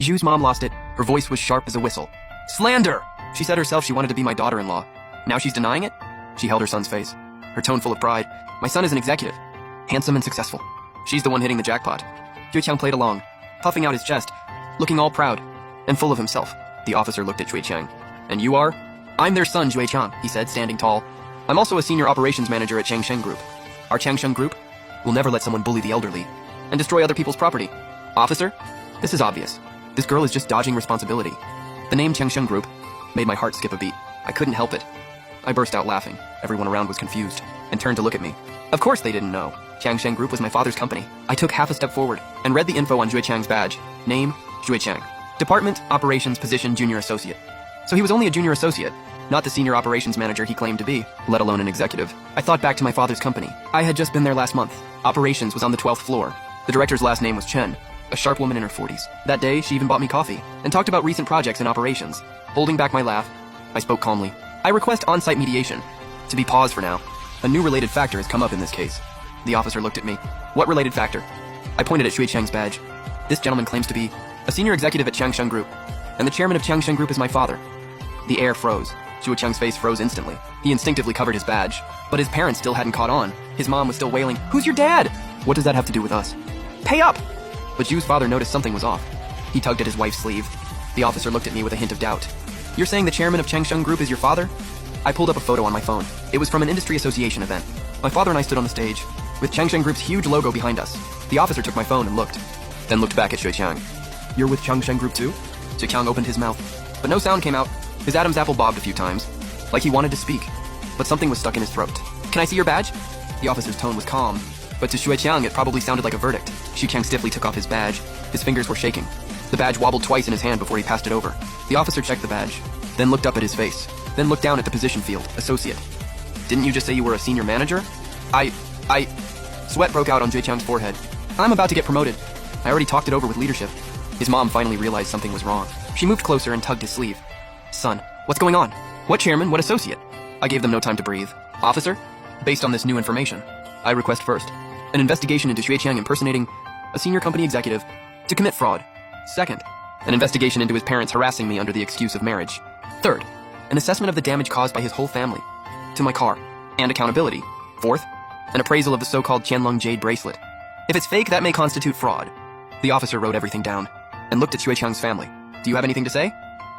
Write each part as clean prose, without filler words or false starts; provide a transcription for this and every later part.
Zhu's mom lost it. Her voice was sharp as a whistle. Slander! She said herself she wanted to be my daughter-in-law. Now she's denying it? She held her son's face, her tone full of pride. My son is an executive, handsome and successful. She's the one hitting the jackpot. Jueqiang played along, puffing out his chest, looking all proud and full of himself. The officer looked at Jueqiang. And you are? I'm their son, Jueqiang, he said, standing tall. I'm also a senior operations manager at Changsheng Group. Our Changsheng Group will never let someone bully the elderly and destroy other people's property. Officer, this is obvious. This girl is just dodging responsibility. The name Changsheng Group made my heart skip a beat. I couldn't help it. I burst out laughing. Everyone around was confused and turned to look at me. Of course they didn't know. Changsheng Group was my father's company. I took half a step forward and read the info on Jueqiang's badge. Name, Jueqiang. Department, Operations, position, Junior Associate. So he was only a junior associate, not the senior operations manager he claimed to be, let alone an executive. I thought back to my father's company. I had just been there last month. Operations was on the 12th floor. The director's last name was Chen, a sharp woman in her 40s. That day, she even bought me coffee and talked about recent projects and operations. Holding back my laugh, I spoke calmly. I request on-site mediation. To be paused for now. A new related factor has come up in this case. The officer looked at me. What related factor? I pointed at Jueqiang's badge. This gentleman claims to be a senior executive at Changsheng Group, and the chairman of Changsheng Group is my father. The air froze. Jueqiang's face froze instantly. He instinctively covered his badge, but his parents still hadn't caught on. His mom was still wailing, "Who's your dad?" What does that have to do with us? Pay up! But Zhu's father noticed something was off. He tugged at his wife's sleeve. The officer looked at me with a hint of doubt. You're saying the chairman of Changsheng Group is your father? I pulled up a photo on my phone. It was from an industry association event. My father and I stood on the stage, with Changsheng Group's huge logo behind us. The officer took my phone and looked, then looked back at Jueqiang. You're with Changsheng Group too? Jueqiang opened his mouth, but no sound came out. His Adam's apple bobbed a few times, like he wanted to speak, but something was stuck in his throat. Can I see your badge? The officer's tone was calm, but to Jueqiang it probably sounded like a verdict. Jueqiang stiffly took off his badge. His fingers were shaking. The badge wobbled twice in his hand before he passed it over. The officer checked the badge, then looked up at his face, then looked down at the position field, associate. Didn't you just say you were a senior manager? Sweat broke out on Jueqiang's forehead. I'm about to get promoted. I already talked it over with leadership. His mom finally realized something was wrong. She moved closer and tugged his sleeve. Son, what's going on? What chairman? What associate? I gave them no time to breathe. Officer, based on this new information, I request first, an investigation into Jueqiang impersonating a senior company executive to commit fraud. Second, an investigation into his parents harassing me under the excuse of marriage. Third, an assessment of the damage caused by his whole family to my car, and accountability. Fourth, an appraisal of the so-called Qianlong jade bracelet. If it's fake, that may constitute fraud. The officer wrote everything down and looked at Jueqiang's family. Do you have anything to say?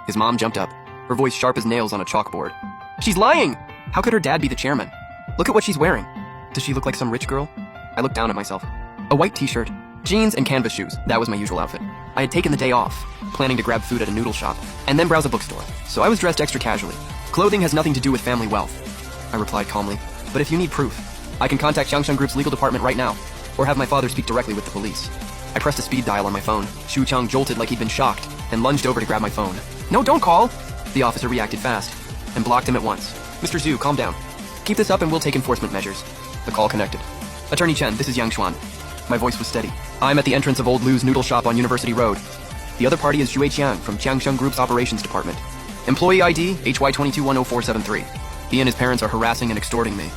His mom jumped up, her voice sharp as nails on a chalkboard. She's lying! How could her dad be the chairman? Look at what she's wearing. Does she look like some rich girl? I looked down at myself. A white t-shirt, jeans, and canvas shoes. That was my usual outfit. I had taken the day off, planning to grab food at a noodle shop, and then browse a bookstore. So I was dressed extra casually. Clothing has nothing to do with family wealth, I replied calmly. But if you need proof, I can contact Changsheng Group's legal department right now, or have my father speak directly with the police. I pressed a speed dial on my phone. Jueqiang jolted like he'd been shocked, and lunged over to grab my phone. No, don't call! The officer reacted fast, and blocked him at once. Mr. Zhu, calm down. Keep this up and we'll take enforcement measures. The call connected. Attorney Chen, this is Yang Xuan. My voice was steady. I'm at the entrance of Old Lou's Noodle Shop on University Road. The other party is Jueqiang from Changsheng Group's operations department. Employee ID, HY2210473. He and his parents are harassing and extorting me.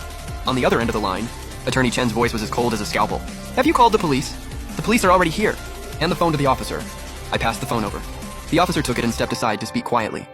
On the other end of the line, Attorney Chen's voice was as cold as a scalpel. Have you called the police? The police are already here. Hand the phone to the officer. I passed the phone over. The officer took it and stepped aside to speak quietly.